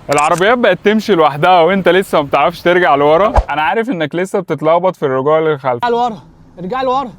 العربيات بقت تمشي لوحدها وانت لسه ما بتعرفش ترجع لورا. انا عارف انك لسه بتتلخبط في الرجوع للخلف. ارجع لورا، ارجع لورا،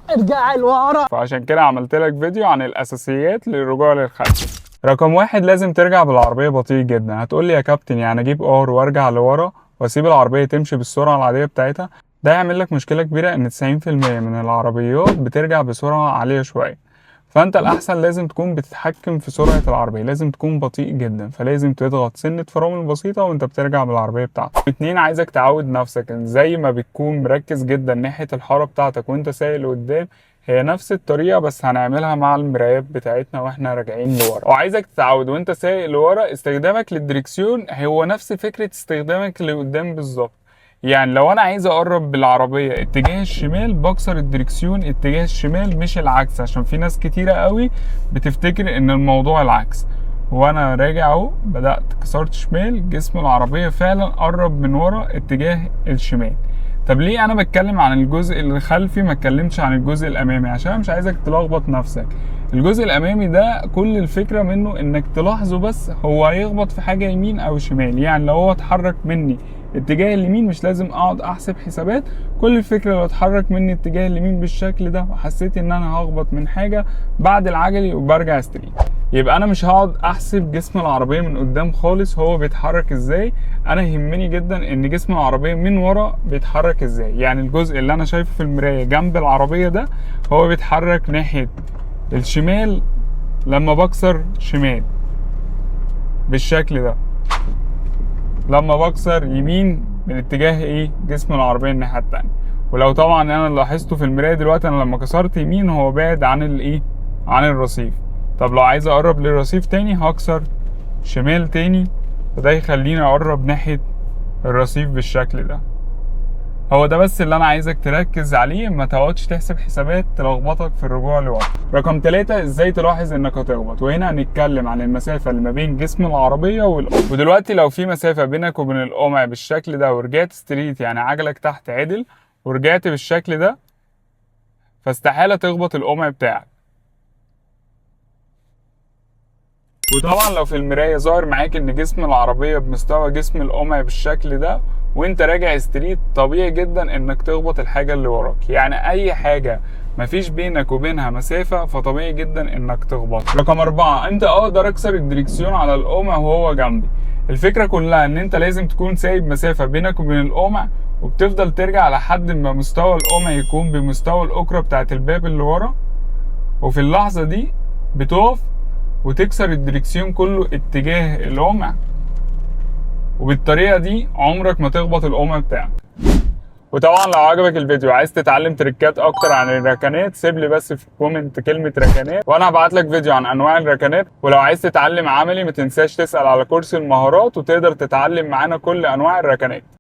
ارجع لورا. فعشان كده عملت لك فيديو عن الاساسيات للرجوع للخلف. رقم واحد، لازم ترجع بالعربية بطيء جدا. هتقول لي يا كابتن يعني اجيب ار وارجع لورا واسيب العربية تمشي بالسرعة العادية بتاعتها؟ ده هيعمل لك مشكلة كبيرة، ان 90% من العربيات بترجع بسرعة عالية شوية. فانت الاحسن لازم تكون بتتحكم في سرعة العربية، لازم تكون بطيء جدا، فلازم تضغط سنة فرامل بسيطة وانت بترجع بالعربية بتاعتك. اتنين، عايزك تعود نفسك ان زي ما بتكون مركز جدا ناحية الحارة بتاعتك وانت سايق لقدام، هي نفس الطريقة بس هنعملها مع المرايات بتاعتنا واحنا راجعين لورا. وعايزك تتعود وانت سايق لورا استخدامك للدريكسيون هو نفس فكرة استخدامك لقدام بالظبط. يعني لو انا عايز اقرب بالعربية اتجاه الشمال بكسر الدريكسيون اتجاه الشمال مش العكس، عشان في ناس كتيرة قوي بتفتكر ان الموضوع العكس. وانا راجع اهو بدأت كسرت شمال، جسم العربية فعلا قرب من ورا اتجاه الشمال. طب ليه انا بتكلم عن الجزء الخلفي ما اتكلمش عن الجزء الامامي؟ عشان مش عايزك تلخبط نفسك. الجزء الامامي ده كل الفكرة منه انك تلاحظه بس هو هيخبط في حاجة يمين او شمال. يعني لو هو اتحرك مني اتجاه اليمين مش لازم اقعد احسب حسابات، كل الفكرة لو اتحرك مني اتجاه اليمين بالشكل ده وحسيت ان انا هخبط من حاجة بعد العجلي وبرجع استريت، يبقى انا مش هقعد احسب جسم العربية من قدام خالص هو بيتحرك ازاي. انا يهمني جدا ان جسم العربية من ورا بيتحرك ازاي. يعني الجزء اللي انا شايفه في المراية جنب العربية ده هو بيتحرك ناحية الشمال لما بكسر شمال بالشكل ده، لما بكسر يمين من اتجاه ايه جسم العربية الناحية التانية. ولو طبعا انا لاحظته في المراية دلوقتي انا لما كسرت يمين هو بعد عن الايه عن الرصيف. طب لو عايز اقرب للرصيف تاني هكسر شمال تاني، فده يخليني اقرب ناحية الرصيف بالشكل ده. هو ده بس اللي انا عايزك تركز عليه، ما تقعدش تحسب حسابات تلخبطك في الرجوع لورا. رقم 3، ازاي تلاحظ انك هتخبط. وهنا هنتكلم عن المسافة اللي ما بين جسم العربية والقمع. ودلوقتي لو في مسافة بينك وبين القمع بالشكل ده ورجعت ستريت، يعني عجلك تحت عدل ورجعت بالشكل ده، فاستحالة تخبط القمع بتاعك. وطبعا لو في المراية ظاهر معاك ان جسم العربية بمستوى جسم القمع بالشكل ده وانت راجع ستريت، طبيعي جدا انك تخبط الحاجة اللي وراك. يعني اي حاجة مفيش بينك وبينها مسافة فطبيعي جدا انك تخبط. رقم 4، انت اقدر اكسر الدريكسيون على القمع وهو جنبي. الفكرة كلها ان انت لازم تكون سايب مسافة بينك وبين القمع وبتفضل ترجع لحد ما مستوى القمع يكون بمستوى الأكرة بتاعت الباب اللي ورا، وفي اللحظة دي بتقف وتكسر الدريكسيون كله اتجاه القمع، وبالطريقة دي عمرك ما تخبط القمع بتاعك. وطبعا لو عجبك الفيديو عايز تتعلم تريكات اكتر عن الركنات، سيب لي بس في كومنت كلمة ركنات وانا هبعت لك فيديو عن انواع الركنات. ولو عايز تتعلم عملي ما تنساش تسأل على كورس المهارات وتقدر تتعلم معانا كل انواع الركنات.